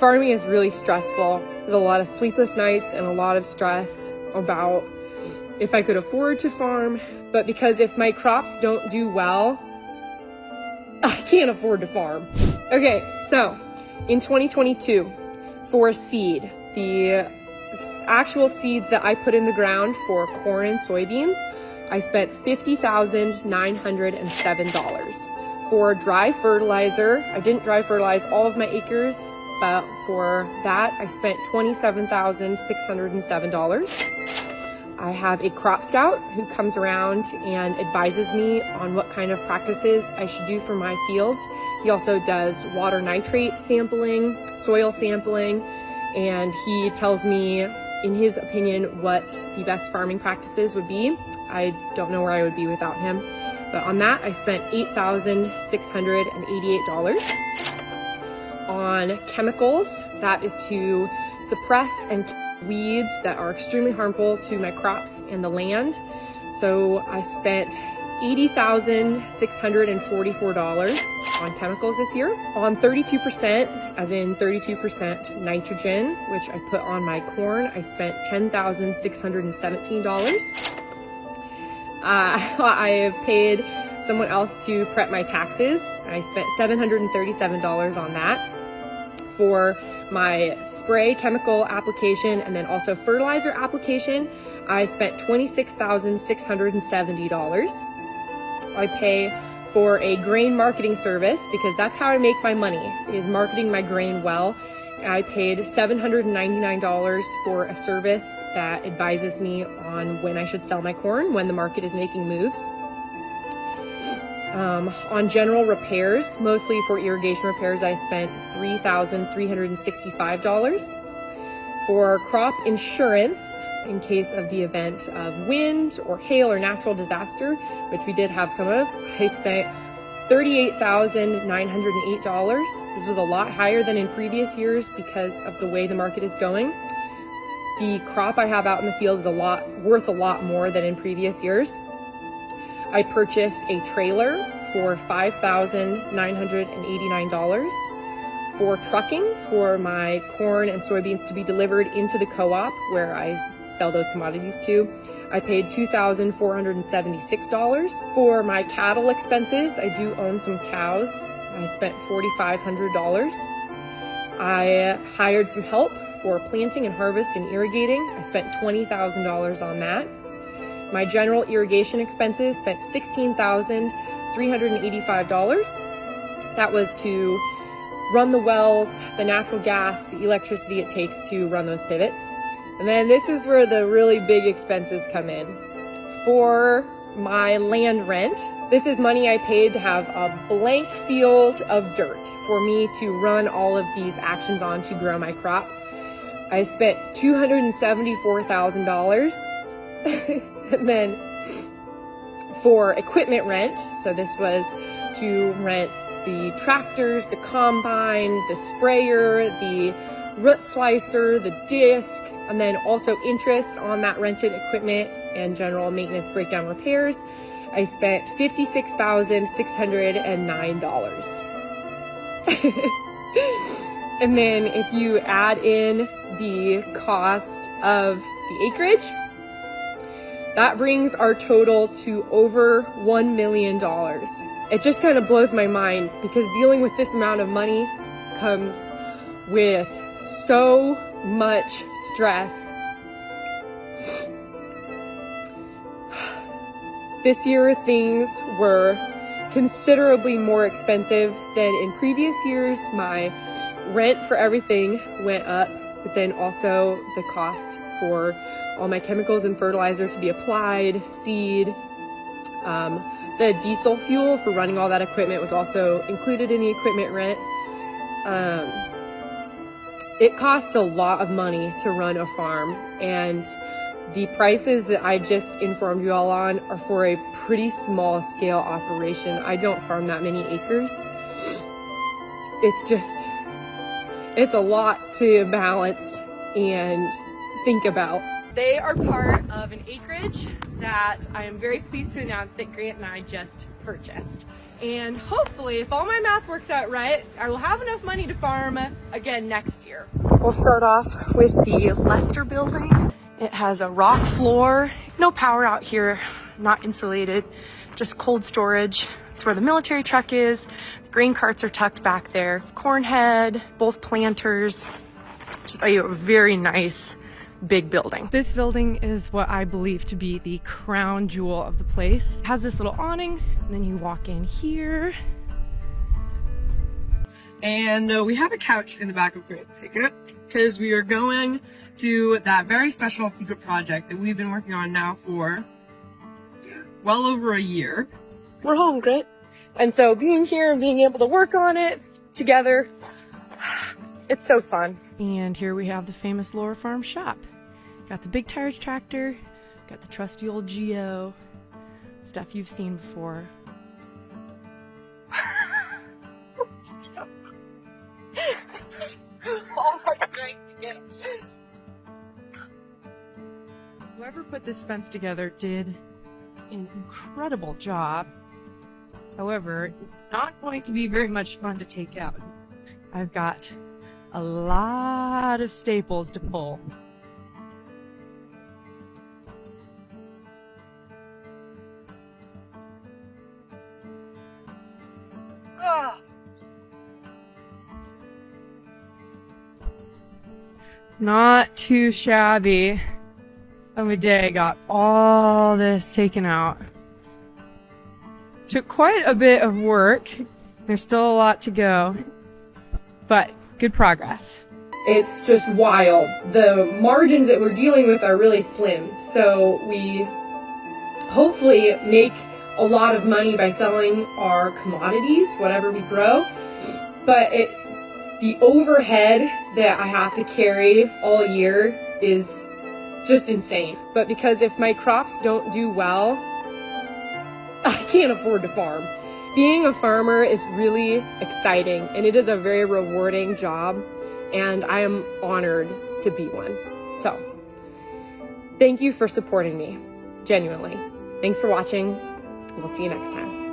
Farming is really stressful. There's a lot of sleepless nights and a lot of stress about if I could afford to farm, but because if my crops don't do well, I can't afford to farm. Okay, so in 2022, for seed, the actual seeds that I put in the ground for corn and soybeans, I spent $50,907. For dry fertilizer, I didn't dry fertilize all of my acres, but for that, I spent $27,607. I have a crop scout who comes around and advises me on what kind of practices I should do for my fields. He also does water nitrate sampling, soil sampling, and he tells me, in his opinion, what the best farming practices would be. I don't know where I would be without him. But on that, I spent $8,688. On chemicals, that is to suppress and kill weeds that are extremely harmful to my crops and the land. So I spent $80,644 on chemicals this year. On 32%, as in 32% nitrogen, which I put on my corn, I spent $10,617. I paid someone else to prep my taxes. I spent $737 on that. For my spray chemical application and then also fertilizer application, I spent $26,670. I pay for a grain marketing service because that's how I make my money, is marketing my grain well. I paid $799 for a service that advises me on when I should sell my corn, when the market is making moves. On general repairs, mostly for irrigation repairs, I spent $3,365. For crop insurance, in case of the event of wind or hail or natural disaster, which we did have some of, I spent $38,908. This was a lot higher than in previous years because of the way the market is going. The crop I have out in the field is worth a lot more than in previous years. I purchased a trailer for $5,989 for trucking for my corn and soybeans to be delivered into the co-op where I sell those commodities to. I paid $2,476. For my cattle expenses, I do own some cows. I spent $4,500. I hired some help for planting and harvest and irrigating. I spent $20,000 on that. My general irrigation expenses spent $16,385. That was to run the wells, the natural gas, the electricity it takes to run those pivots. And then this is where the really big expenses come in. For my land rent, this is money I paid to have a blank field of dirt for me to run all of these actions on to grow my crop. I spent $274,000. And then for equipment rent, so this was to rent the tractors, the combine, the sprayer, the root slicer, the disc, and then also interest on that rented equipment and general maintenance breakdown repairs. I spent $56,609. And then if you add in the cost of the acreage, that brings our total to over $1 million. It just kind of blows my mind because dealing with this amount of money comes with so much stress. This year, things were considerably more expensive than in previous years. My rent for everything went up, but then also the cost for all my chemicals and fertilizer to be applied, seed. The diesel fuel for running all that equipment was also included in the equipment rent. It costs a lot of money to run a farm, and the prices that I just informed you all on are for a pretty small scale operation. I don't farm that many acres. It's a lot to balance and think about. They are part of an acreage that I am very pleased to announce that Grant and I just purchased. And hopefully, if all my math works out right, I will have enough money to farm again next year. We'll start off with the Lester building. It has a rock floor, no power out here, not insulated, just cold storage. It's where the military truck is. The grain carts are tucked back there. Corn head, both planters. Just a very nice big building. This building is what I believe to be the crown jewel of the place. It has this little awning, and then you walk in here. And we have a couch in the back of Great Pickup because we are going to that very special secret project that we've been working on now for well over a year. We're home, Grit. And so being here and being able to work on it together, it's so fun. And here we have the famous Laura Farm shop. Got the big tires tractor, got the trusty old Geo, stuff you've seen before. Whoever put this fence together did an incredible job. However, it's not going to be very much fun to take out. I've got a lot of staples to pull. Not too shabby of a day. Got all this taken out. Took quite a bit of work. There's still a lot to go, but good progress. It's just wild. The margins that we're dealing with are really slim, so we hopefully make a lot of money by selling our commodities, whatever we grow, but the overhead that I have to carry all year is just insane. But because if my crops don't do well, I can't afford to farm. Being a farmer is really exciting, and it is a very rewarding job, and I am honored to be one. So, thank you for supporting me, genuinely. Thanks for watching, and we'll see you next time.